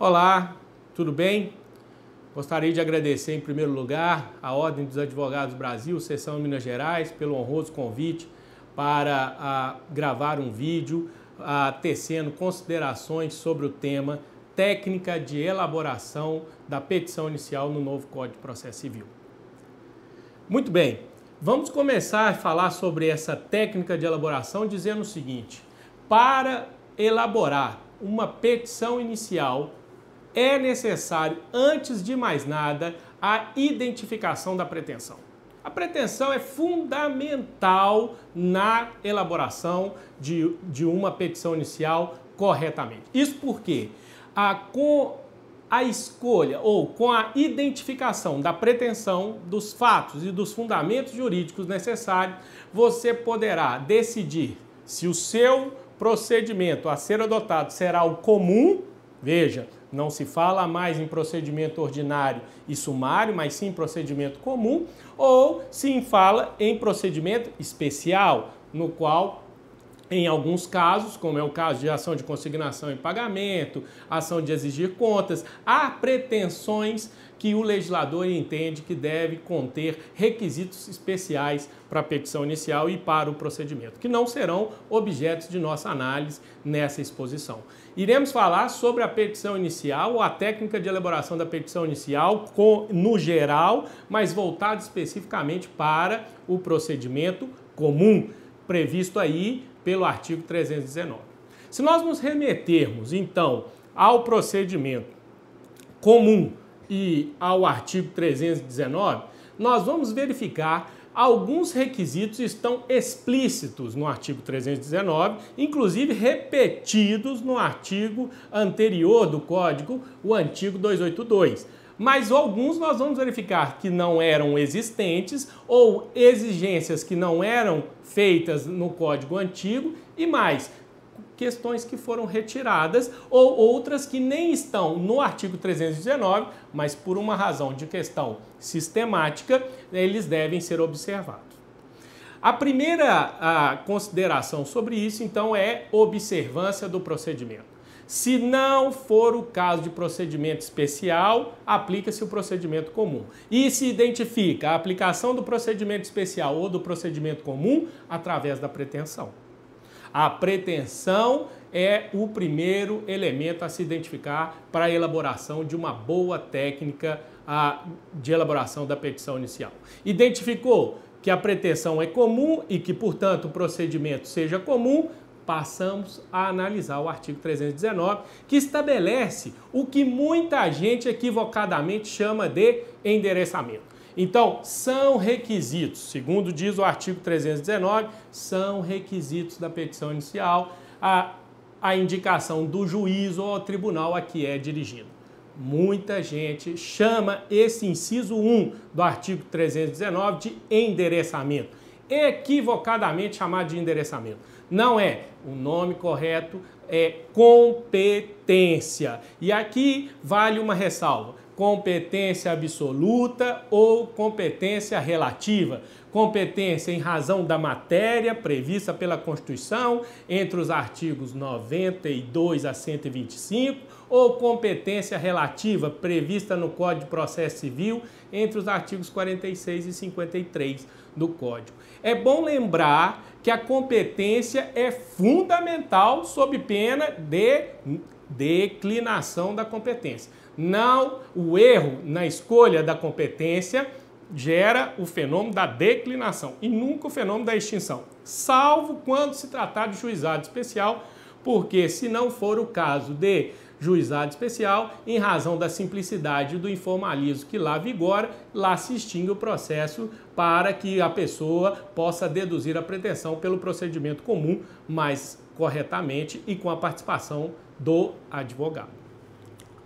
Olá, tudo bem? Gostaria de agradecer em primeiro lugar a Ordem dos Advogados do Brasil, Seção Minas Gerais, pelo honroso convite para gravar um vídeo tecendo considerações sobre o tema técnica de elaboração da petição inicial no novo Código de Processo Civil. Muito bem, vamos começar a falar sobre essa técnica de elaboração dizendo o seguinte: para elaborar uma petição inicial, é necessário, antes de mais nada, a identificação da pretensão. A pretensão é fundamental na elaboração de uma petição inicial corretamente. Isso porque, com a escolha ou com a identificação da pretensão, dos fatos e dos fundamentos jurídicos necessários, você poderá decidir se o seu procedimento a ser adotado será o comum. Veja, não se fala mais em procedimento ordinário e sumário, mas sim procedimento comum, ou se fala em procedimento especial, no qual, em alguns casos, como é o caso de ação de consignação e pagamento, ação de exigir contas, há pretensões que o legislador entende que deve conter requisitos especiais para a petição inicial e para o procedimento, que não serão objetos de nossa análise nessa exposição. Iremos falar sobre a petição inicial, ou a técnica de elaboração da petição inicial no geral, mas voltado especificamente para o procedimento comum, previsto aí pelo artigo 319. Se nós nos remetermos, então, ao procedimento comum e ao artigo 319, nós vamos verificar alguns requisitos estão explícitos no artigo 319, inclusive repetidos no artigo anterior do Código, o antigo 282. Mas alguns nós vamos verificar que não eram existentes ou exigências que não eram feitas no Código antigo e mais, questões que foram retiradas ou outras que nem estão no artigo 319, mas por uma razão de questão sistemática, eles devem ser observados. A primeira consideração sobre isso, então, é observância do procedimento. Se não for o caso de procedimento especial, aplica-se o procedimento comum. E se identifica a aplicação do procedimento especial ou do procedimento comum através da pretensão. A pretensão é o primeiro elemento a se identificar para a elaboração de uma boa técnica de elaboração da petição inicial. Identificou que a pretensão é comum e que, portanto, o procedimento seja comum, passamos a analisar o artigo 319, que estabelece o que muita gente equivocadamente chama de endereçamento. Então, são requisitos, segundo diz o artigo 319, são requisitos da petição inicial a indicação do juiz ou ao tribunal a que é dirigido. Muita gente chama esse inciso 1 do artigo 319 de endereçamento, equivocadamente chamado de endereçamento. Não é. O nome correto é competência. E aqui vale uma ressalva: competência absoluta ou competência relativa. Competência em razão da matéria prevista pela Constituição entre os artigos 92 a 125 ou competência relativa prevista no Código de Processo Civil entre os artigos 46 e 53 do Código. É bom lembrar que a competência é fundamental sob pena de declinação da competência. Não, o erro na escolha da competência gera o fenômeno da declinação e nunca o fenômeno da extinção, salvo quando se tratar de juizado especial, porque se não for o caso de juizado especial, em razão da simplicidade do informalismo que lá vigora, lá se extingue o processo para que a pessoa possa deduzir a pretensão pelo procedimento comum, mais corretamente e com a participação do advogado.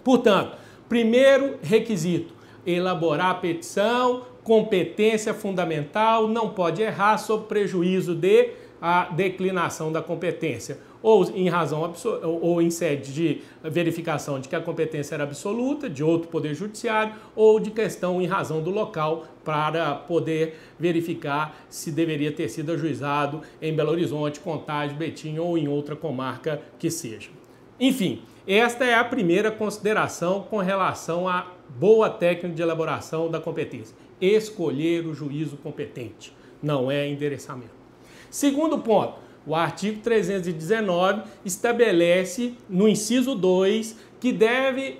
Portanto, primeiro requisito: elaborar a petição, competência fundamental, não pode errar sob prejuízo de a declinação da competência, ou em razão ou em sede de verificação de que a competência era absoluta, de outro poder judiciário, ou de questão em razão do local para poder verificar se deveria ter sido ajuizado em Belo Horizonte, Contagem, Betim ou em outra comarca que seja. Enfim, esta é a primeira consideração com relação à boa técnica de elaboração da competência. Escolher o juízo competente, não é endereçamento. Segundo ponto, o artigo 319 estabelece no inciso 2 que deve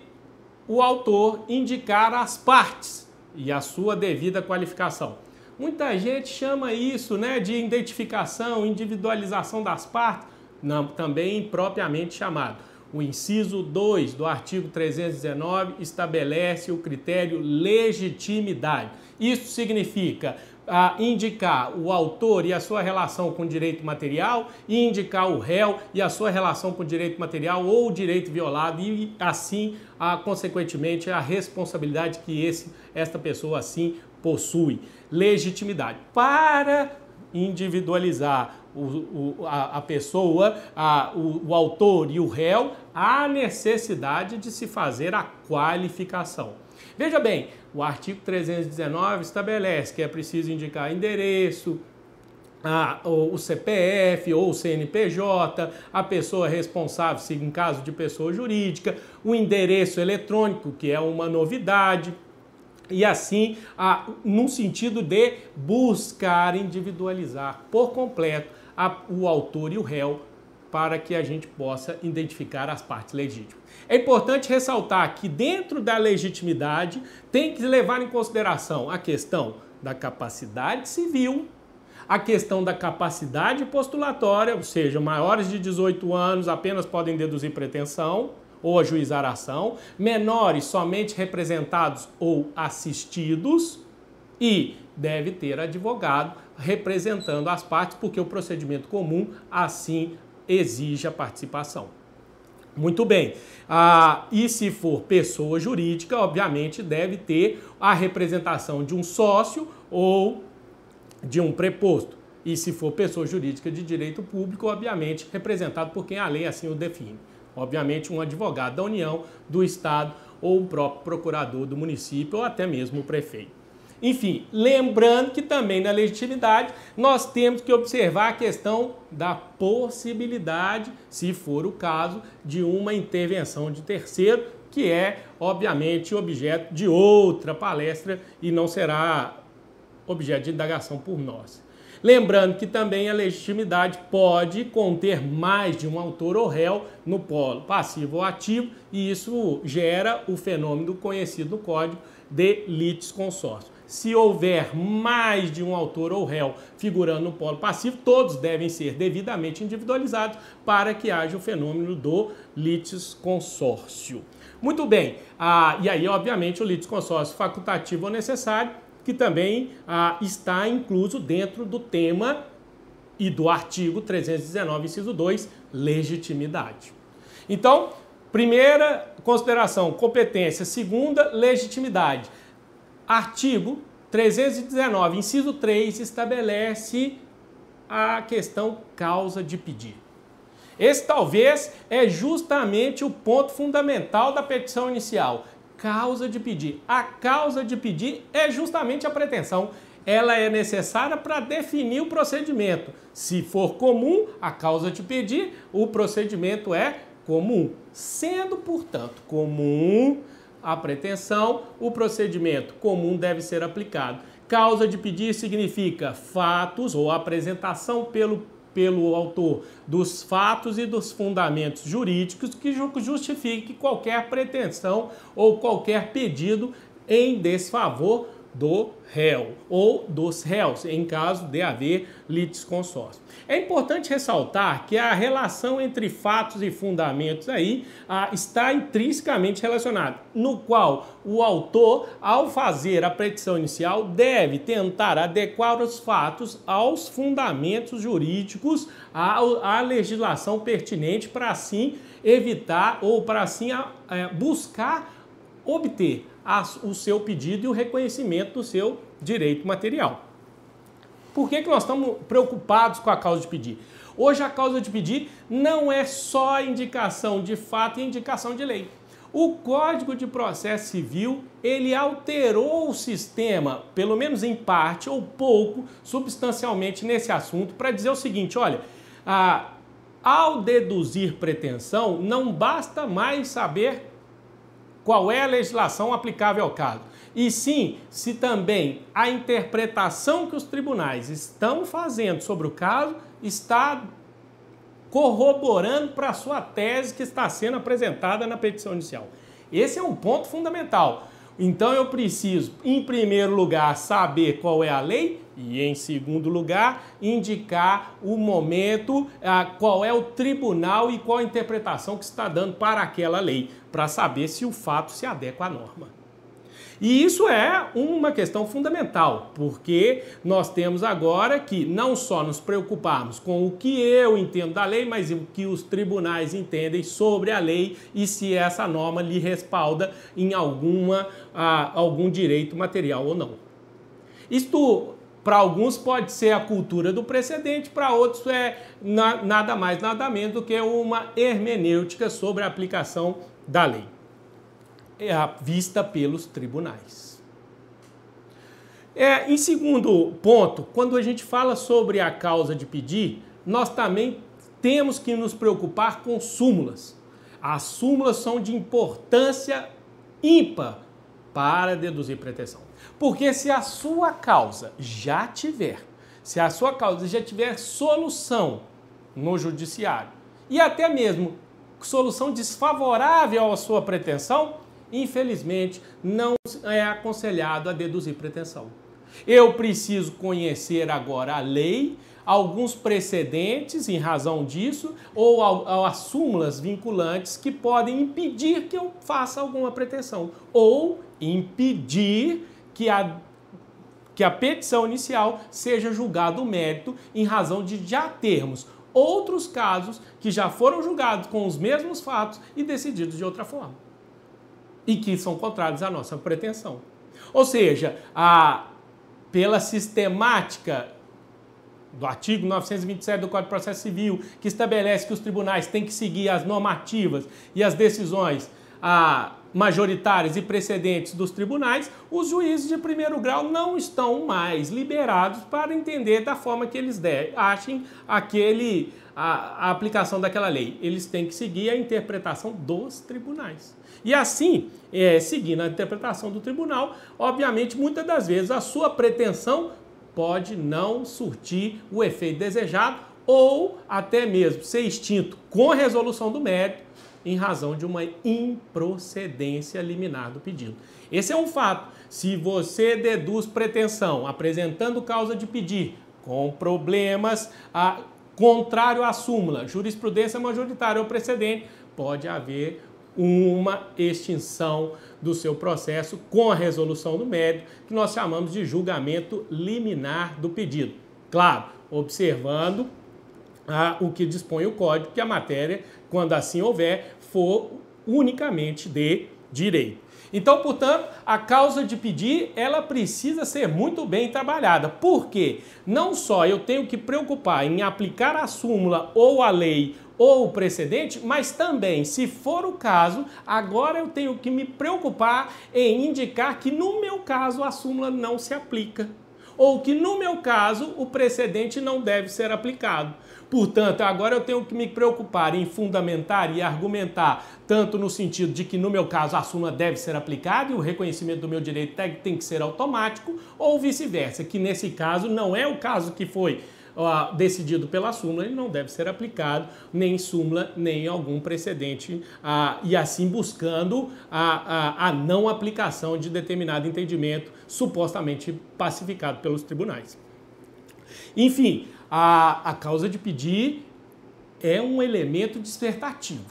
o autor indicar as partes e a sua devida qualificação. Muita gente chama isso, né, de identificação, individualização das partes, não, também propriamente chamado. O inciso 2 do artigo 319 estabelece o critério legitimidade. Isso significa indicar o autor e a sua relação com o direito material e indicar o réu e a sua relação com o direito material ou o direito violado e assim, consequentemente, a responsabilidade que esta pessoa assim possui. Legitimidade. Para individualizar a pessoa, o autor e o réu, há necessidade de se fazer a qualificação. Veja bem, o artigo 319 estabelece que é preciso indicar endereço, o CPF ou o CNPJ, a pessoa responsável, se em caso de pessoa jurídica, o endereço eletrônico, que é uma novidade, e assim, no sentido de buscar individualizar por completo o autor e o réu para que a gente possa identificar as partes legítimas. É importante ressaltar que dentro da legitimidade tem que levar em consideração a questão da capacidade civil, a questão da capacidade postulatória, ou seja, maiores de 18 anos apenas podem deduzir pretensão ou ajuizar a ação, menores somente representados ou assistidos e deve ter advogado representando as partes, porque o procedimento comum assim exige a participação. Muito bem. E se for pessoa jurídica, obviamente deve ter a representação de um sócio ou de um preposto. E se for pessoa jurídica de direito público, obviamente representado por quem a lei assim o define. Obviamente um advogado da União, do Estado ou o próprio procurador do município ou até mesmo o prefeito. Enfim, lembrando que também na legitimidade nós temos que observar a questão da possibilidade, se for o caso, de uma intervenção de terceiro, que é, obviamente, objeto de outra palestra e não será objeto de indagação por nós. Lembrando que também a legitimidade pode conter mais de um autor ou réu no polo passivo ou ativo, e isso gera o fenômeno conhecido no Código de litisconsórcio. Se houver mais de um autor ou réu figurando no polo passivo, todos devem ser devidamente individualizados para que haja o fenômeno do litisconsórcio. Muito bem, e aí, obviamente, o litisconsórcio facultativo ou necessário, que também está incluso dentro do tema e do artigo 319, inciso 2, legitimidade. Então, primeira consideração, competência. Segunda, legitimidade. Artigo 319, inciso 3, estabelece a questão causa de pedir. Esse talvez é justamente o ponto fundamental da petição inicial. Causa de pedir. A causa de pedir é justamente a pretensão. Ela é necessária para definir o procedimento. Se for comum, a causa de pedir, o procedimento é comum. Sendo, portanto, comum a pretensão, o procedimento comum deve ser aplicado. Causa de pedir significa fatos ou apresentação pelo autor dos fatos e dos fundamentos jurídicos que justifique qualquer pretensão ou qualquer pedido em desfavor do réu ou dos réus, em caso de haver litisconsórcio. É importante ressaltar que a relação entre fatos e fundamentos aí está intrinsecamente relacionada, no qual o autor, ao fazer a petição inicial, deve tentar adequar os fatos aos fundamentos jurídicos, à legislação pertinente, para assim evitar ou para assim buscar obter o seu pedido e o reconhecimento do seu direito material. Por que nós estamos preocupados com a causa de pedir? Hoje a causa de pedir não é só indicação de fato e indicação de lei. O Código de Processo Civil, ele alterou o sistema, pelo menos em parte ou pouco, substancialmente nesse assunto, para dizer o seguinte, olha, ao deduzir pretensão, não basta mais saber qual é a legislação aplicável ao caso, e sim se também a interpretação que os tribunais estão fazendo sobre o caso está corroborando para a sua tese que está sendo apresentada na petição inicial. Esse é um ponto fundamental. Então eu preciso, em primeiro lugar, saber qual é a lei e, em segundo lugar, indicar o momento, qual é o tribunal e qual a interpretação que está dando para aquela lei, para saber se o fato se adequa à norma. E isso é uma questão fundamental, porque nós temos agora que não só nos preocuparmos com o que eu entendo da lei, mas o que os tribunais entendem sobre a lei e se essa norma lhe respalda em algum direito material ou não. Isto, para alguns, pode ser a cultura do precedente, para outros é nada mais, nada menos do que uma hermenêutica sobre a aplicação da lei, vista pelos tribunais. Em segundo ponto, quando a gente fala sobre a causa de pedir, nós também temos que nos preocupar com súmulas. As súmulas são de importância ímpar para deduzir pretensão. Porque se a sua causa já tiver solução no judiciário e até mesmo solução desfavorável à sua pretensão, infelizmente, não é aconselhado a deduzir pretensão. Eu preciso conhecer agora a lei, alguns precedentes em razão disso, ou as súmulas vinculantes que podem impedir que eu faça alguma pretensão, ou impedir que a petição inicial seja julgada o mérito em razão de já termos outros casos que já foram julgados com os mesmos fatos e decididos de outra forma, e que são contrários à nossa pretensão. Ou seja, pela sistemática do artigo 927 do Código de Processo Civil, que estabelece que os tribunais têm que seguir as normativas e as decisões majoritárias e precedentes dos tribunais, os juízes de primeiro grau não estão mais liberados para entender da forma que eles achem a aplicação daquela lei. Eles têm que seguir a interpretação dos tribunais. E assim, seguindo a interpretação do tribunal, obviamente, muitas das vezes a sua pretensão pode não surtir o efeito desejado ou até mesmo ser extinto com a resolução do mérito em razão de uma improcedência liminar do pedido. Esse é um fato. Se você deduz pretensão apresentando causa de pedir com problemas contrário à súmula, jurisprudência majoritária ou precedente, pode haver uma extinção do seu processo com a resolução do mérito, que nós chamamos de julgamento liminar do pedido. Claro, observando o que dispõe o Código, que a matéria, quando assim houver, for unicamente de direito. Então, portanto, a causa de pedir, ela precisa ser muito bem trabalhada. Por quê? Não só eu tenho que preocupar em aplicar a súmula ou a lei ou o precedente, mas também, se for o caso, agora eu tenho que me preocupar em indicar que, no meu caso, a súmula não se aplica, ou que, no meu caso, o precedente não deve ser aplicado. Portanto, agora eu tenho que me preocupar em fundamentar e argumentar, tanto no sentido de que, no meu caso, a súmula deve ser aplicada e o reconhecimento do meu direito tem que ser automático, ou vice-versa, que nesse caso não é o caso que foi decidido pela súmula, ele não deve ser aplicado nem em súmula, nem em algum precedente, e assim buscando a não aplicação de determinado entendimento supostamente pacificado pelos tribunais. Enfim, a causa de pedir é um elemento dissertativo.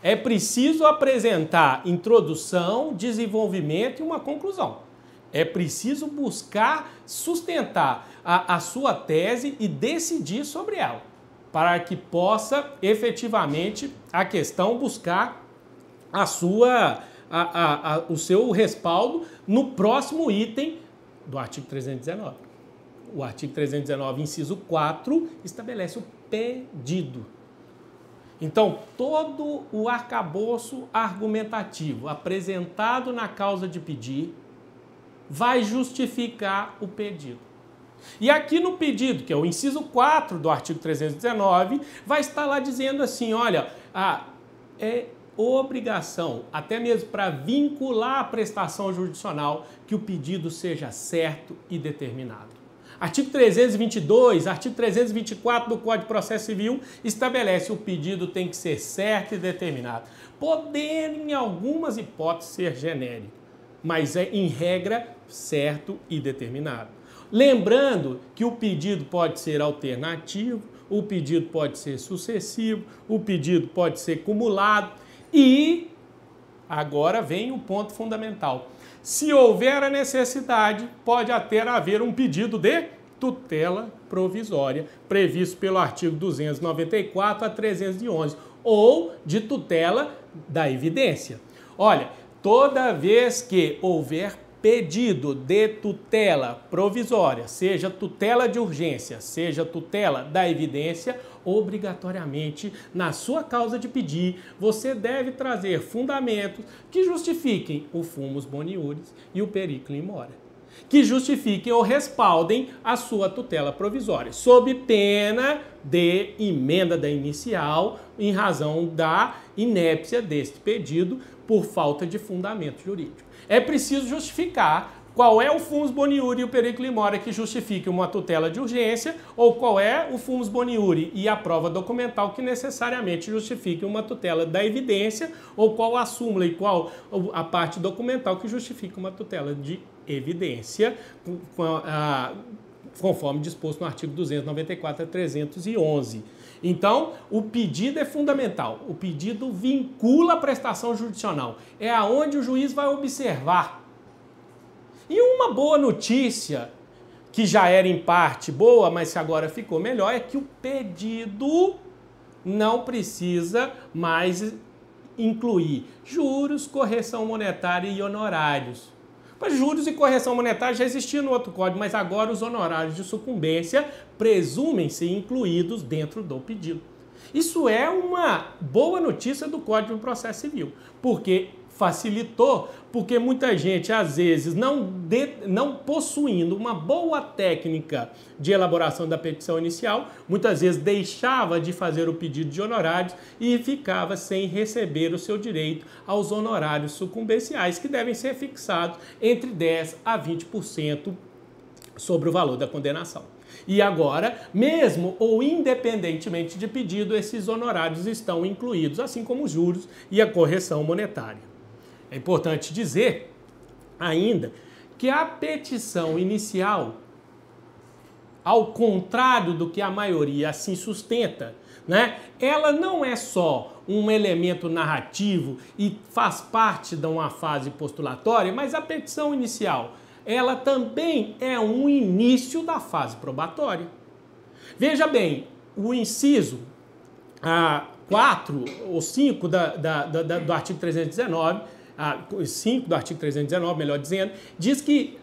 É preciso apresentar introdução, desenvolvimento e uma conclusão. É preciso buscar sustentar a sua tese e decidir sobre ela, para que possa efetivamente a questão buscar o seu respaldo no próximo item do artigo 319. O artigo 319, inciso 4, estabelece o pedido. Então, todo o arcabouço argumentativo apresentado na causa de pedir vai justificar o pedido. E aqui no pedido, que é o inciso 4 do artigo 319, vai estar lá dizendo assim, olha, é obrigação, até mesmo para vincular a prestação jurisdicional, que o pedido seja certo e determinado. Artigo 322, artigo 324 do Código de Processo Civil estabelece que o pedido tem que ser certo e determinado, podendo em algumas hipóteses ser genérico, mas é em regra certo e determinado. Lembrando que o pedido pode ser alternativo, o pedido pode ser sucessivo, o pedido pode ser cumulado e agora vem o ponto fundamental. Se houver a necessidade, pode até haver um pedido de tutela provisória, previsto pelo artigo 294 a 311, ou de tutela da evidência. Olha, toda vez que houver pedido de tutela provisória, seja tutela de urgência, seja tutela da evidência, obrigatoriamente, na sua causa de pedir, você deve trazer fundamentos que justifiquem o fumus boni iuris e o periculum in mora, que justifiquem ou respaldem a sua tutela provisória, sob pena de emenda da inicial em razão da inépcia deste pedido por falta de fundamento jurídico. É preciso justificar qual é o fumus boni iuris e o periculum in mora que justifique uma tutela de urgência ou qual é o fumus boni iuris e a prova documental que necessariamente justifique uma tutela da evidência ou qual a súmula e qual a parte documental que justifique uma tutela de evidência, conforme disposto no artigo 294 a 311. Então, o pedido é fundamental. O pedido vincula a prestação jurisdicional. É aonde o juiz vai observar. E uma boa notícia, que já era em parte boa, mas que agora ficou melhor, é que o pedido não precisa mais incluir juros, correção monetária e honorários. Mas juros e correção monetária já existia no outro código, mas agora os honorários de sucumbência presumem-se incluídos dentro do pedido. Isso é uma boa notícia do Código de Processo Civil, porque facilitou, porque muita gente, às vezes, não possuindo uma boa técnica de elaboração da petição inicial, muitas vezes deixava de fazer o pedido de honorários e ficava sem receber o seu direito aos honorários sucumbenciais, que devem ser fixados entre 10% a 20% sobre o valor da condenação. E agora, mesmo ou independentemente de pedido, esses honorários estão incluídos, assim como os juros e a correção monetária. É importante dizer ainda que a petição inicial, ao contrário do que a maioria assim sustenta, né, ela não é só um elemento narrativo e faz parte de uma fase postulatória, mas a petição inicial, ela também é um início da fase probatória. Veja bem, o inciso 4 ou 5 do artigo 319, 5 do artigo 319, melhor dizendo, diz que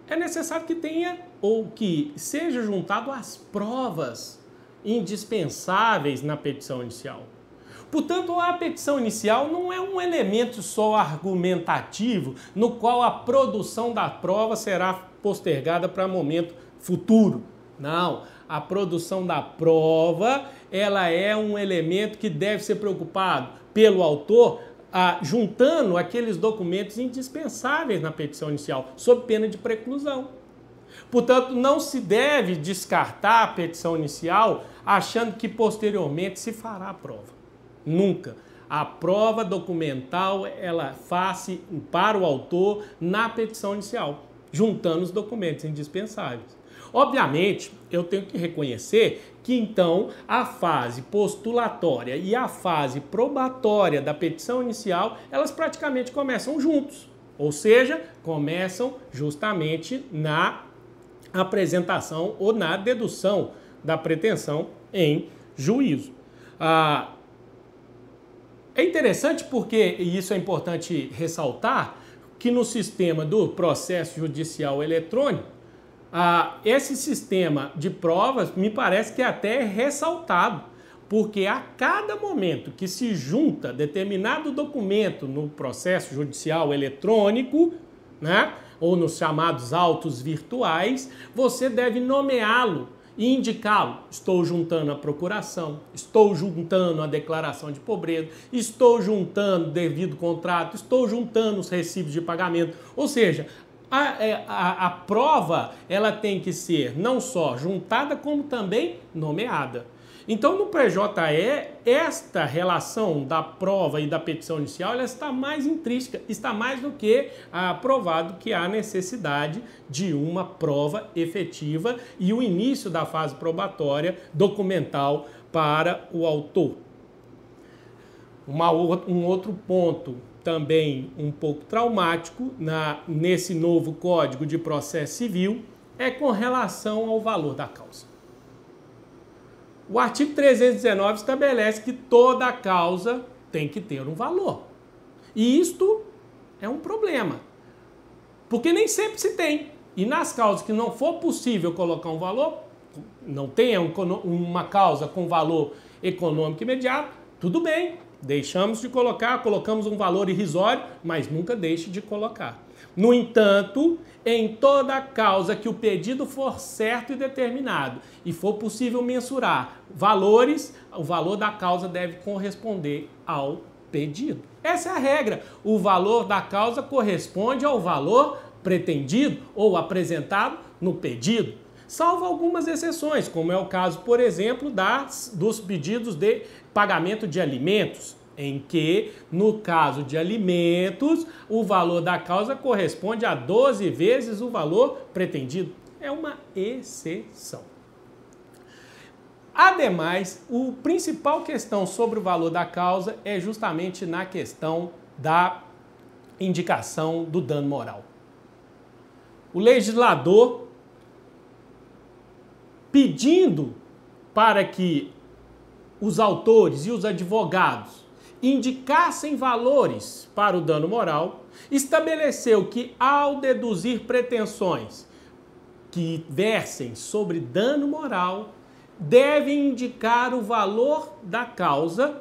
é necessário que tenha ou que seja juntado as provas indispensáveis na petição inicial. Portanto, a petição inicial não é um elemento só argumentativo no qual a produção da prova será postergada para momento futuro. Não, a produção da prova, ela é um elemento que deve ser preocupado pelo autor juntando aqueles documentos indispensáveis na petição inicial, sob pena de preclusão. Portanto, não se deve descartar a petição inicial achando que posteriormente se fará a prova. Nunca. A prova documental, ela faz-se para o autor na petição inicial, juntando os documentos indispensáveis. Obviamente, eu tenho que reconhecer que, então, a fase postulatória e a fase probatória da petição inicial, elas praticamente começam juntos. Ou seja, começam justamente na apresentação ou na dedução da pretensão em juízo. É interessante porque, e isso é importante ressaltar, que no sistema do processo judicial eletrônico, esse sistema de provas me parece que até é ressaltado, porque a cada momento que se junta determinado documento no processo judicial eletrônico, né, ou nos chamados autos virtuais, você deve nomeá-lo e indicá-lo. Estou juntando a procuração, estou juntando a declaração de pobreza, estou juntando devido contrato, estou juntando os recibos de pagamento. Ou seja, a prova ela tem que ser não só juntada, como também nomeada. Então, no PJE, esta relação da prova e da petição inicial ela está mais intrínseca, está mais do que provado que há necessidade de uma prova efetiva e o início da fase probatória documental para o autor. Um outro ponto também um pouco traumático nesse novo Código de Processo Civil é com relação ao valor da causa. O artigo 319 estabelece que toda causa tem que ter um valor. E isto é um problema, porque nem sempre se tem. E nas causas que não for possível colocar um valor, não tenha uma causa com valor econômico imediato, tudo bem, deixamos de colocar, colocamos um valor irrisório, mas nunca deixe de colocar. No entanto, em toda causa que o pedido for certo e determinado e for possível mensurar valores, o valor da causa deve corresponder ao pedido. Essa é a regra. O valor da causa corresponde ao valor pretendido ou apresentado no pedido, salvo algumas exceções, como é o caso, por exemplo, dos pedidos de pagamento de alimentos, em que, no caso de alimentos, o valor da causa corresponde a 12 vezes o valor pretendido. É uma exceção. Ademais, a principal questão sobre o valor da causa é justamente na questão da indicação do dano moral. O legislador, pedindo para que os autores e os advogados indicassem valores para o dano moral, estabeleceu que, ao deduzir pretensões que versem sobre dano moral, devem indicar o valor da causa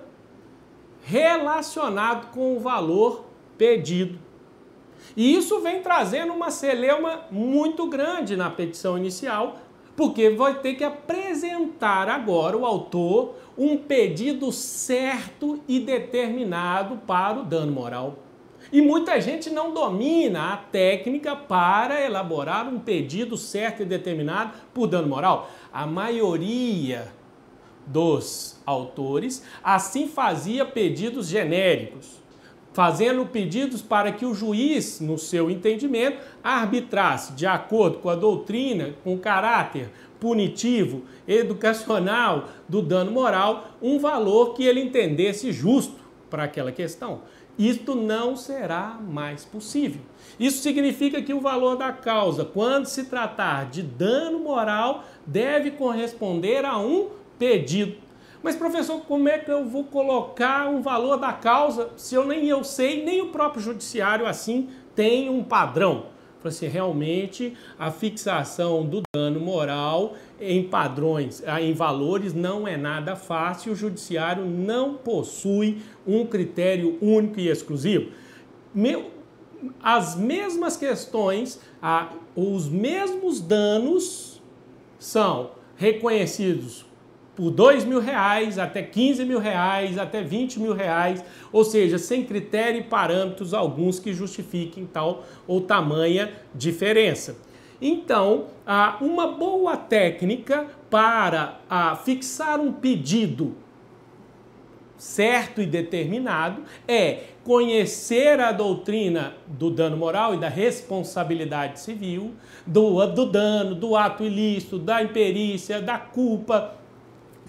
relacionado com o valor pedido. E isso vem trazendo uma celeuma muito grande na petição inicial, porque vai ter que apresentar agora o autor um pedido certo e determinado para o dano moral. E muita gente não domina a técnica para elaborar um pedido certo e determinado por dano moral. A maioria dos autores assim fazia pedidos genéricos, fazendo pedidos para que o juiz, no seu entendimento, arbitrasse de acordo com a doutrina, com o caráter punitivo, educacional do dano moral, um valor que ele entendesse justo para aquela questão. Isto não será mais possível. Isso significa que o valor da causa, quando se tratar de dano moral, deve corresponder a um pedido. Mas, professor, como é que eu vou colocar um valor da causa se nem eu sei, nem o próprio judiciário assim tem um padrão? Assim, realmente, a fixação do dano moral em padrões, em valores, não é nada fácil. O judiciário não possui um critério único e exclusivo. As mesmas questões, os mesmos danos são reconhecidos por R$2.000 até R$15.000, até R$20.000, ou seja, sem critério e parâmetros alguns que justifiquem tal ou tamanha diferença. Então, uma boa técnica para fixar um pedido certo e determinado é conhecer a doutrina do dano moral e da responsabilidade civil, do dano, do ato ilícito, da imperícia, da culpa,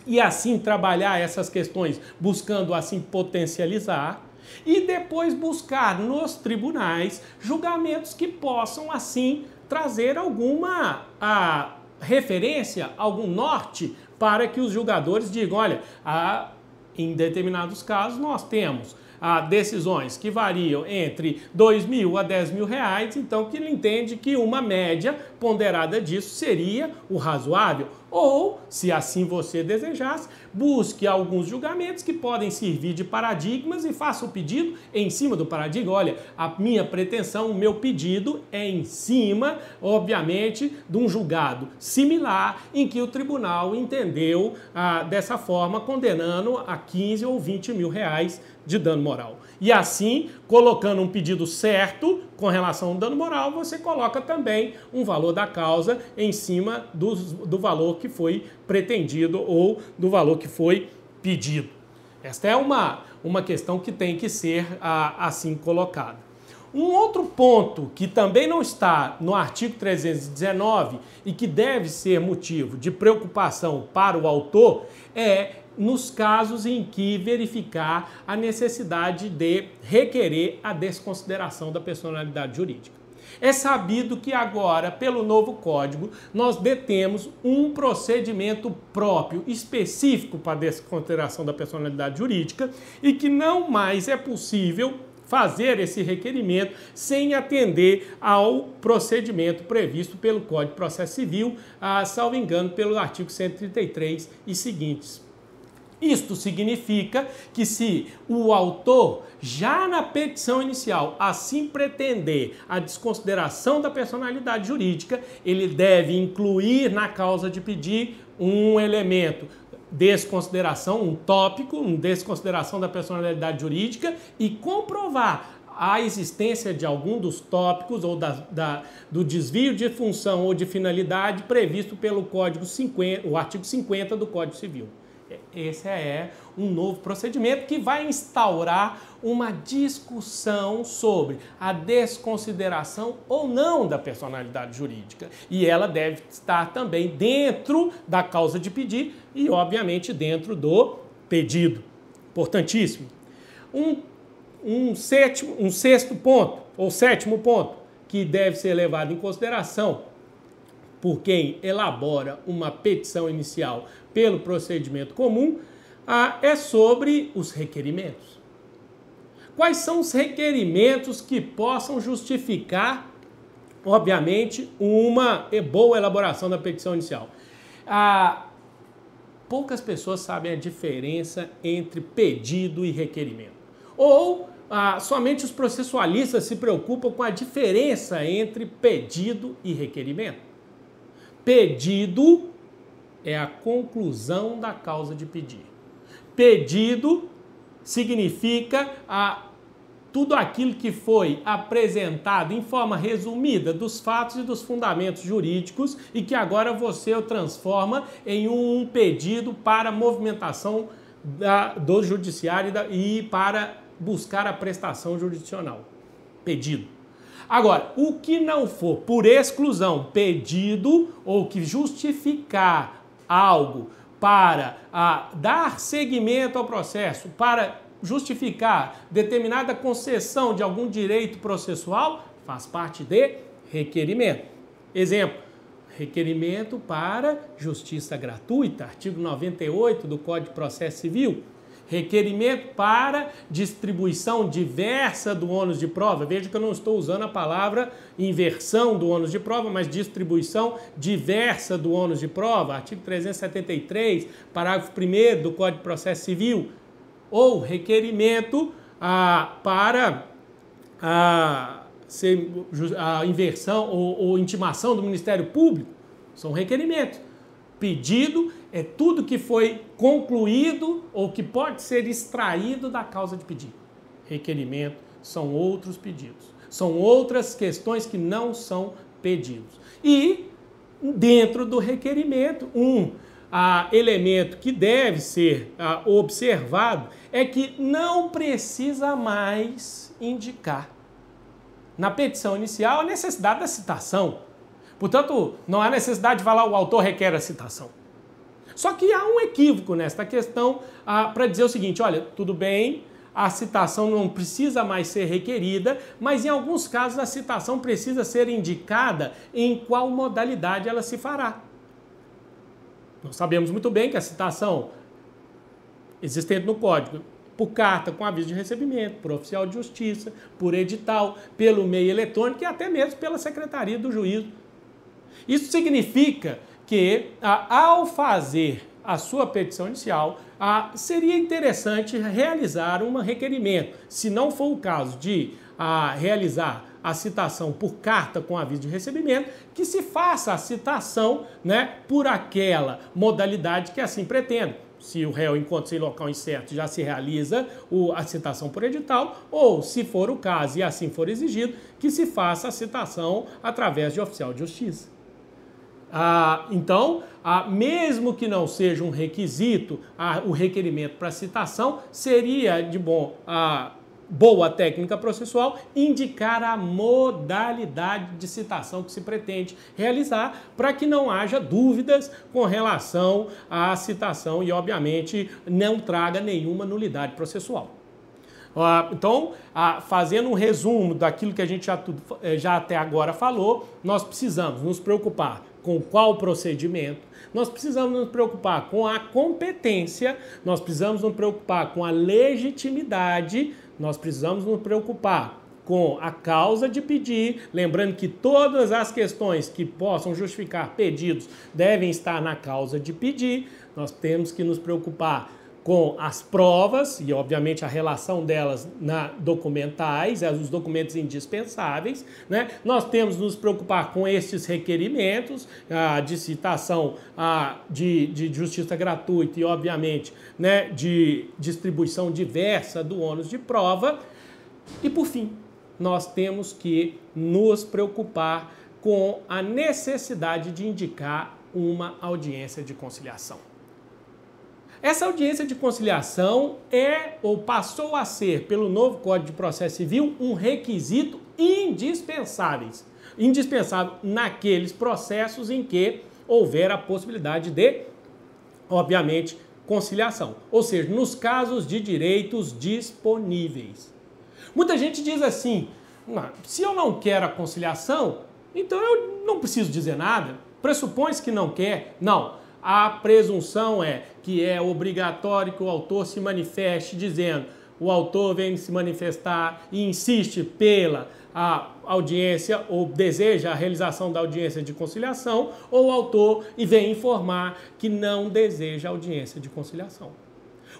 e assim trabalhar essas questões, buscando assim potencializar, e depois buscar nos tribunais julgamentos que possam assim trazer alguma referência, algum norte para que os julgadores digam, olha, em determinados casos nós temos decisões que variam entre R$2.000 a R$10.000, então que ele entende que uma média ponderada disso seria o razoável. Ou, se assim você desejasse, busque alguns julgamentos que podem servir de paradigmas e faça o pedido em cima do paradigma. Olha, a minha pretensão, o meu pedido é em cima, obviamente, de um julgado similar em que o tribunal entendeu dessa forma, condenando a 15 ou 20 mil reais de dano moral. E assim, colocando um pedido certo com relação ao dano moral, você coloca também um valor da causa em cima do valor que foi pretendido ou do valor que foi pedido. Esta é uma questão que tem que ser assim colocada. Um outro ponto que também não está no artigo 319 e que deve ser motivo de preocupação para o autor é nos casos em que verificar a necessidade de requerer a desconsideração da personalidade jurídica. É sabido que agora, pelo novo Código, nós detemos um procedimento próprio, específico para a desconsideração da personalidade jurídica e que não mais é possível fazer esse requerimento sem atender ao procedimento previsto pelo Código de Processo Civil, salvo engano, pelo artigo 133 e seguintes. Isto significa que se o autor, já na petição inicial, assim pretender a desconsideração da personalidade jurídica, ele deve incluir na causa de pedir um elemento desconsideração, um tópico, desconsideração da personalidade jurídica e comprovar a existência de algum dos tópicos ou do desvio de função ou de finalidade previsto pelo Código 50, o artigo 50 do Código Civil. Esse é um novo procedimento que vai instaurar uma discussão sobre a desconsideração ou não da personalidade jurídica. E ela deve estar também dentro da causa de pedir e, obviamente, dentro do pedido. Importantíssimo. Um sexto ponto, ou sétimo ponto, que deve ser levado em consideração por quem elabora uma petição inicial pelo procedimento comum, é sobre os requerimentos. Quais são os requerimentos que possam justificar, obviamente, uma boa elaboração da petição inicial? Poucas pessoas sabem a diferença entre pedido e requerimento. Ou somente os processualistas se preocupam com a diferença entre pedido e requerimento. Pedido é a conclusão da causa de pedir. Pedido significa tudo aquilo que foi apresentado em forma resumida dos fatos e dos fundamentos jurídicos e que agora você o transforma em um pedido para movimentação do judiciário e para buscar a prestação jurisdicional. Pedido. Agora, o que não for por exclusão pedido ou que justificar algo para dar seguimento ao processo, para justificar determinada concessão de algum direito processual, faz parte de requerimento. Exemplo, requerimento para justiça gratuita, artigo 98 do Código de Processo Civil. Requerimento para distribuição diversa do ônus de prova. Veja que eu não estou usando a palavra inversão do ônus de prova, mas distribuição diversa do ônus de prova. Artigo 373, parágrafo 1º do Código de Processo Civil. Ou requerimento para a inversão ou intimação do Ministério Público. São requerimentos. Pedido é tudo que foi concluído ou que pode ser extraído da causa de pedido. Requerimento são outros pedidos. São outras questões que não são pedidos. E dentro do requerimento, elemento que deve ser observado é que não precisa mais indicar na petição inicial a necessidade da citação. Portanto, não há necessidade de falar o autor requer a citação. Só que há um equívoco nesta questão para dizer o seguinte, olha, tudo bem, a citação não precisa mais ser requerida, mas em alguns casos a citação precisa ser indicada em qual modalidade ela se fará. Nós sabemos muito bem que a citação existente no Código por carta com aviso de recebimento, por oficial de justiça, por edital, pelo meio eletrônico e até mesmo pela Secretaria do Juízo. Isso significa que, ao fazer a sua petição inicial, seria interessante realizar um requerimento, se não for o caso de realizar a citação por carta com aviso de recebimento, que se faça a citação, né, por aquela modalidade que assim pretende. Se o réu encontra-se em local incerto, já se realiza a citação por edital, ou, se for o caso e assim for exigido, que se faça a citação através de oficial de justiça. Então, mesmo que não seja um requisito, o requerimento para citação, seria de boa técnica processual indicar a modalidade de citação que se pretende realizar, para que não haja dúvidas com relação à citação e, obviamente, não traga nenhuma nulidade processual. Então, fazendo um resumo daquilo que a gente já até agora falou, nós precisamos nos preocupar com qual procedimento, nós precisamos nos preocupar com a competência, nós precisamos nos preocupar com a legitimidade, nós precisamos nos preocupar com a causa de pedir, lembrando que todas as questões que possam justificar pedidos devem estar na causa de pedir, nós temos que nos preocupar com as provas e, obviamente, a relação delas documentais, os documentos indispensáveis, né? Nós temos que nos preocupar com estes requerimentos de citação de justiça gratuita e, obviamente, né, de distribuição diversa do ônus de prova. E, por fim, nós temos que nos preocupar com a necessidade de indicar uma audiência de conciliação. Essa audiência de conciliação passou a ser, pelo novo Código de Processo Civil, um requisito indispensável naqueles processos em que houver a possibilidade de, obviamente, conciliação, ou seja, nos casos de direitos disponíveis. Muita gente diz assim, se eu não quero a conciliação, então eu não preciso dizer nada, pressupõe-se que não quer. Não. A presunção que é obrigatório que o autor se manifeste dizendo o autor vem se manifestar e insiste pela audiência ou deseja a realização da audiência de conciliação, ou o autor vem informar que não deseja a audiência de conciliação.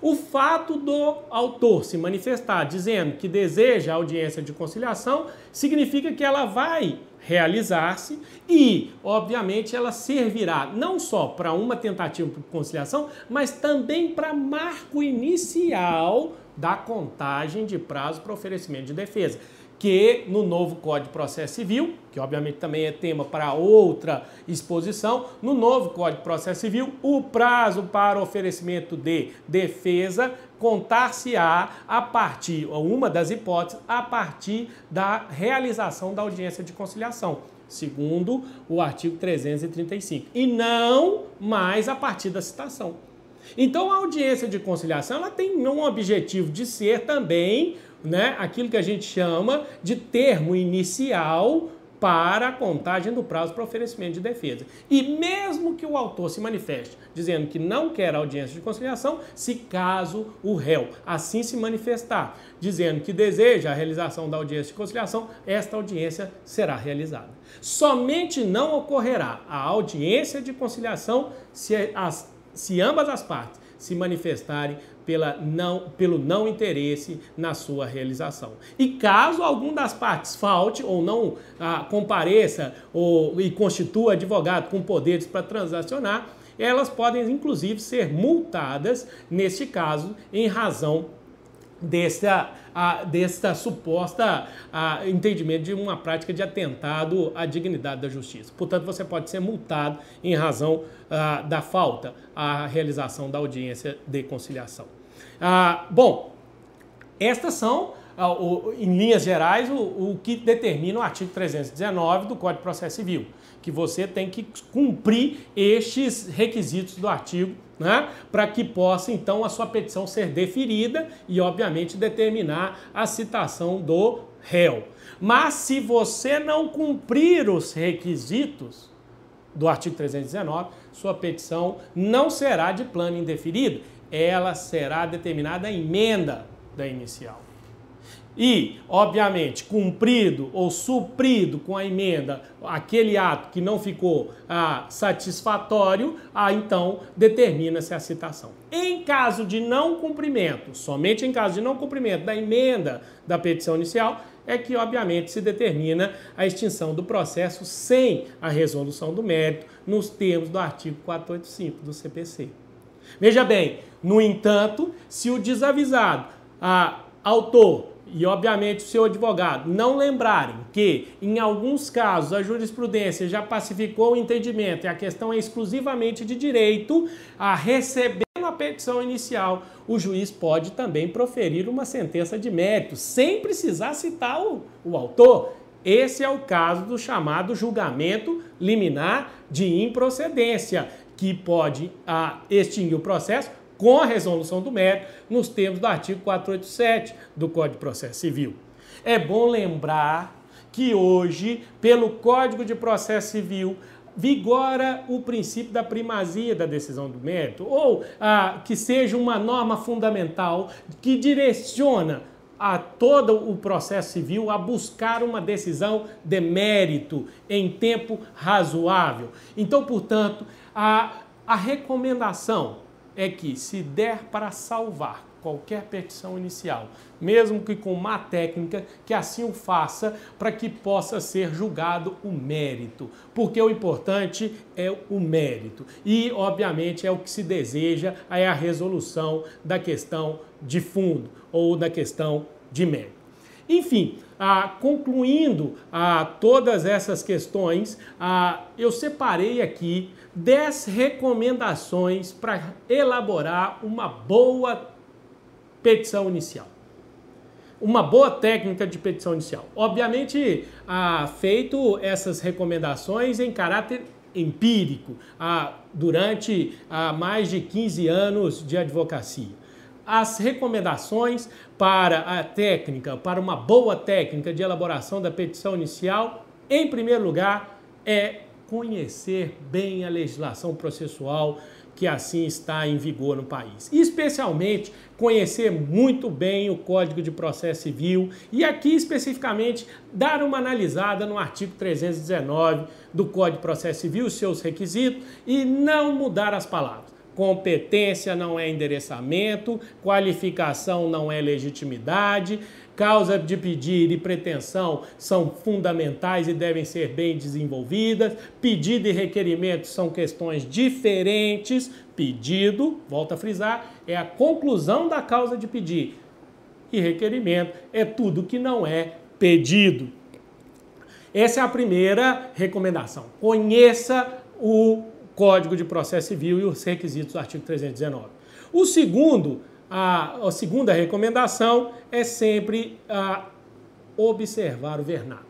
O fato do autor se manifestar dizendo que deseja a audiência de conciliação significa que ela vai realizar-se e, obviamente, ela servirá não só para uma tentativa de conciliação, mas também para marco inicial da contagem de prazo para oferecimento de defesa, que no novo Código de Processo Civil, que obviamente também é tema para outra exposição, no novo Código de Processo Civil, o prazo para oferecimento de defesa contar-se-á uma das hipóteses, a partir da realização da audiência de conciliação, segundo o artigo 335, e não mais a partir da citação. Então, a audiência de conciliação ela tem um objetivo de ser também, né, aquilo que a gente chama de termo inicial para a contagem do prazo para oferecimento de defesa. E mesmo que o autor se manifeste dizendo que não quer audiência de conciliação, se caso o réu assim se manifestar, dizendo que deseja a realização da audiência de conciliação, esta audiência será realizada. Somente não ocorrerá a audiência de conciliação se ambas as partes se manifestarem pelo não interesse na sua realização. E caso algum das partes falte ou não compareça e constitua advogado com poderes para transacionar, elas podem inclusive ser multadas, neste caso, em razão desta suposta entendimento de uma prática de atentado à dignidade da justiça. Portanto, você pode ser multado em razão da falta à realização da audiência de conciliação. Bom, estas são, em linhas gerais, o que determina o artigo 319 do Código de Processo Civil, que você tem que cumprir estes requisitos do artigo, né, para que possa, então, a sua petição ser deferida e, obviamente, determinar a citação do réu. Mas, se você não cumprir os requisitos do artigo 319, sua petição não será de plano indeferido. ela será determinada a emenda da inicial. E, obviamente, cumprido ou suprido com a emenda aquele ato que não ficou satisfatório, então determina-se a citação. Em caso de não cumprimento, somente em caso de não cumprimento da emenda da petição inicial, é que, obviamente, se determina a extinção do processo sem a resolução do mérito, nos termos do artigo 485 do CPC. Veja bem, no entanto, se o desavisado, autor e, obviamente, o seu advogado não lembrarem que, em alguns casos, a jurisprudência já pacificou o entendimento e a questão é exclusivamente de direito, a receber a petição inicial, o juiz pode também proferir uma sentença de mérito, sem precisar citar o autor. Esse é o caso do chamado julgamento liminar de improcedência, que pode extinguir o processo com a resolução do mérito nos termos do artigo 487 do Código de Processo Civil. É bom lembrar que hoje, pelo Código de Processo Civil, vigora o princípio da primazia da decisão do mérito, ou que seja uma norma fundamental que direciona a todo o processo civil a buscar uma decisão de mérito em tempo razoável. Então, portanto, a recomendação é que, se der para salvar qualquer petição inicial, mesmo que com má técnica, que assim o faça para que possa ser julgado o mérito, porque o importante é o mérito e, obviamente, é o que se deseja, é a resolução da questão de fundo ou da questão de mérito. Enfim, concluindo todas essas questões, eu separei aqui 10 recomendações para elaborar uma boa petição inicial. Uma boa técnica de petição inicial. Obviamente, feito essas recomendações em caráter empírico, durante mais de 15 anos de advocacia. As recomendações para a técnica, para uma boa técnica de elaboração da petição inicial, em primeiro lugar, é conhecer bem a legislação processual que assim está em vigor no país. E, especialmente, conhecer muito bem o Código de Processo Civil e aqui, especificamente, dar uma analisada no artigo 319 do Código de Processo Civil, os seus requisitos, e não mudar as palavras. Competência não é endereçamento, qualificação não é legitimidade, causa de pedir e pretensão são fundamentais e devem ser bem desenvolvidas, pedido e requerimento são questões diferentes, pedido, volto a frisar, é a conclusão da causa de pedir e requerimento é tudo que não é pedido. Essa é a primeira recomendação, conheça o Código de Processo Civil e os requisitos do artigo 319. A segunda recomendação é sempre observar o vernáculo,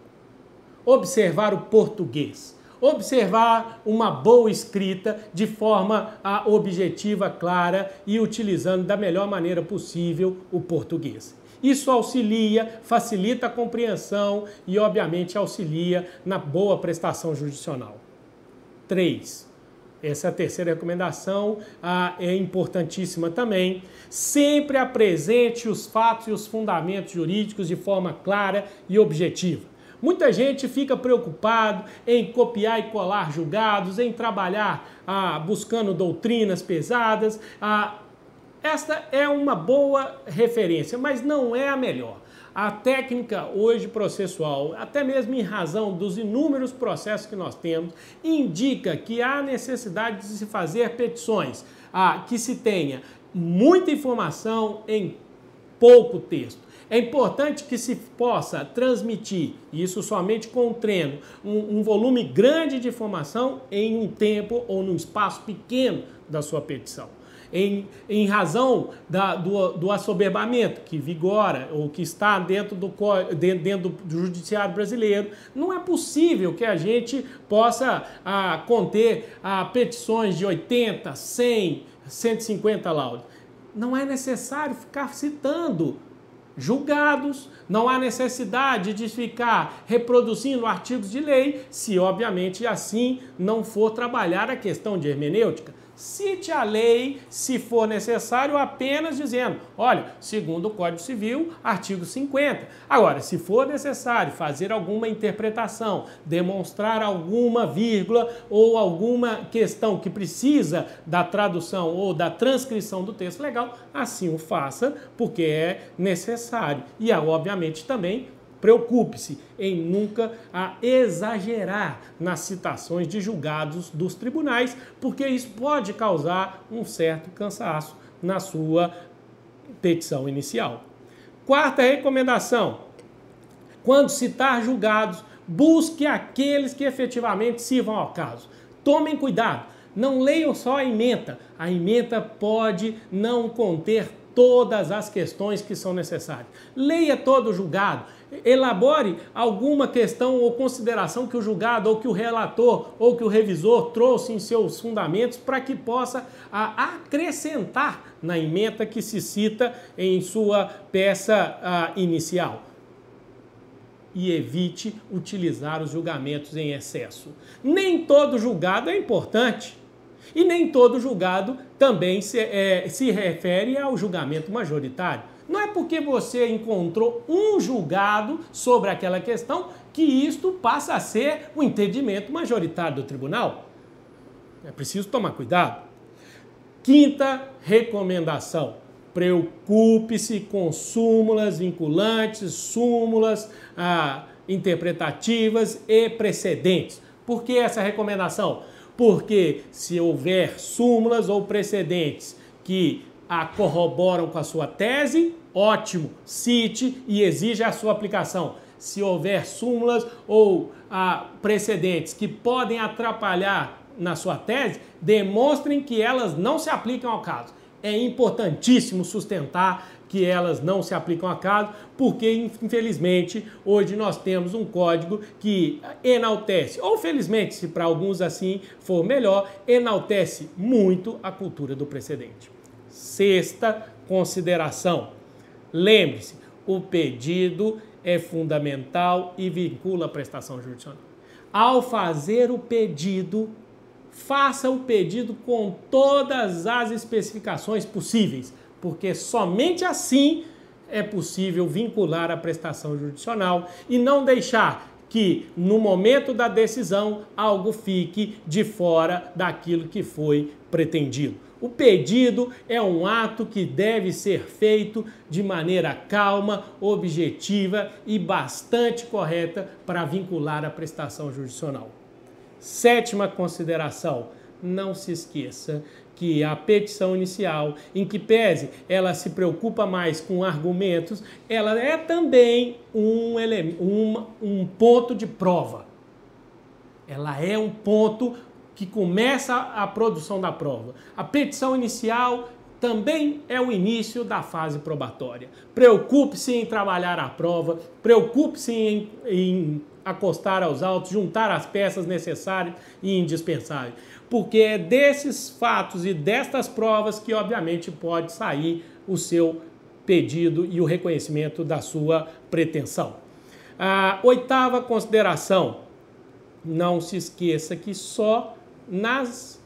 observar o português, observar uma boa escrita de forma objetiva, clara e utilizando da melhor maneira possível o português. Isso auxilia, facilita a compreensão e, obviamente, auxilia na boa prestação jurisdicional. 3. Essa terceira recomendação é importantíssima também. Sempre apresente os fatos e os fundamentos jurídicos de forma clara e objetiva. Muita gente fica preocupado em copiar e colar julgados, em trabalhar buscando doutrinas pesadas. Esta é uma boa referência, mas não é a melhor. A técnica hoje processual, até mesmo em razão dos inúmeros processos que nós temos, indica que há necessidade de se fazer petições que se tenha muita informação em pouco texto. É importante que se possa transmitir, isso somente com o treino, um volume grande de informação em um tempo ou num espaço pequeno da sua petição. Em razão do assoberbamento que vigora ou que está dentro do judiciário brasileiro, não é possível que a gente possa conter petições de 80, 100, 150 laudos. Não é necessário ficar citando julgados, não há necessidade de ficar reproduzindo artigos de lei, se obviamente assim não for trabalhar a questão de hermenêutica. Cite a lei, se for necessário, apenas dizendo, olha, segundo o Código Civil, artigo 50. Agora, se for necessário fazer alguma interpretação, demonstrar alguma vírgula ou alguma questão que precisa da tradução ou da transcrição do texto legal, assim o faça, porque é necessário. E, obviamente, também preocupe-se em nunca exagerar nas citações de julgados dos tribunais, porque isso pode causar um certo cansaço na sua petição inicial. Quarta recomendação: quando citar julgados, busque aqueles que efetivamente sirvam ao caso. Tomem cuidado, não leiam só a ementa. A ementa pode não conter todas as questões que são necessárias. Leia todo o julgado, elabore alguma questão ou consideração que o julgado ou que o relator ou que o revisor trouxe em seus fundamentos para que possa acrescentar na ementa que se cita em sua peça inicial. E evite utilizar os julgamentos em excesso. Nem todo julgado é importante. E nem todo julgado também se refere ao julgamento majoritário. Não é porque você encontrou um julgado sobre aquela questão que isto passa a ser o entendimento majoritário do tribunal. É preciso tomar cuidado. Quinta recomendação: preocupe-se com súmulas vinculantes, súmulas interpretativas e precedentes. Por que essa recomendação? Porque se houver súmulas ou precedentes que a corroboram com a sua tese, ótimo, cite e exija a sua aplicação. Se houver súmulas ou precedentes que podem atrapalhar na sua tese, demonstrem que elas não se aplicam ao caso. É importantíssimo sustentar que elas não se aplicam ao caso, porque, infelizmente, hoje nós temos um código que enaltece, ou felizmente, se para alguns assim for melhor, enaltece muito a cultura do precedente. Sexta consideração: lembre-se, o pedido é fundamental e vincula a prestação jurisdicional. Ao fazer o pedido, faça o pedido com todas as especificações possíveis, porque somente assim é possível vincular a prestação jurisdicional e não deixar que, no momento da decisão, algo fique de fora daquilo que foi pretendido. O pedido é um ato que deve ser feito de maneira calma, objetiva e bastante correta para vincular a prestação jurisdicional. Sétima consideração: não se esqueça que a petição inicial, em que pese ela se preocupa mais com argumentos, ela é também um ponto de prova. Ela é um ponto que começa a produção da prova. A petição inicial também é o início da fase probatória. Preocupe-se em trabalhar a prova, preocupe-se em acostar aos autos, juntar as peças necessárias e indispensáveis. Porque é desses fatos e destas provas que, obviamente, pode sair o seu pedido e o reconhecimento da sua pretensão. A oitava consideração: não se esqueça que só nas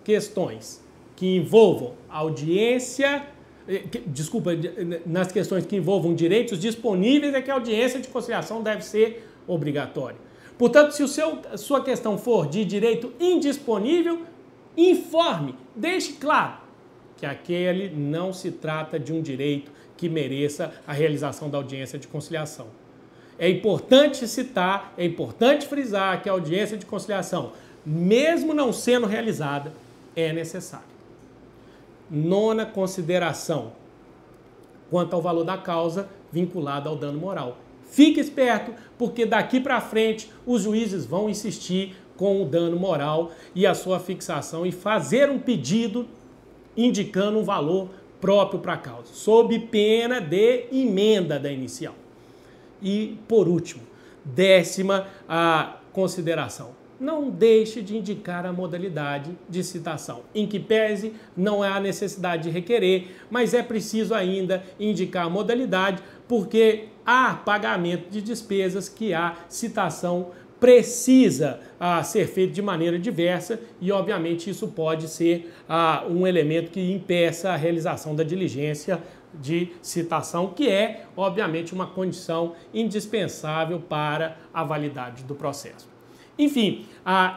questões que envolvam nas questões que envolvam direitos disponíveis é que a audiência de conciliação deve ser obrigatória. Portanto, se sua questão for de direito indisponível, informe, deixe claro que aquele não se trata de um direito que mereça a realização da audiência de conciliação. É importante citar, é importante frisar que a audiência de conciliação, mesmo não sendo realizada, é necessária. Nona consideração: quanto ao valor da causa vinculado ao dano moral. Fique esperto, porque daqui para frente os juízes vão insistir com o dano moral e a sua fixação e fazer um pedido indicando um valor próprio para a causa, sob pena de emenda da inicial. E, por último, décima consideração: não deixe de indicar a modalidade de citação, em que pese não há necessidade de requerer, mas é preciso ainda indicar a modalidade, porque há pagamento de despesas que há citação precisa ser feito de maneira diversa e, obviamente, isso pode ser um elemento que impeça a realização da diligência de citação, que é, obviamente, uma condição indispensável para a validade do processo. Enfim,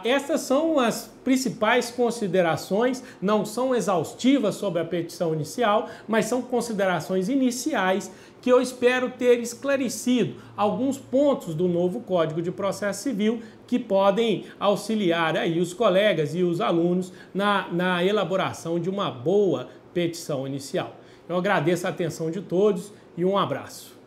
essas são as principais considerações, não são exaustivas sobre a petição inicial, mas são considerações iniciais que eu espero ter esclarecido alguns pontos do novo Código de Processo Civil que podem auxiliar aí os colegas e os alunos na elaboração de uma boa petição inicial. Eu agradeço a atenção de todos e um abraço.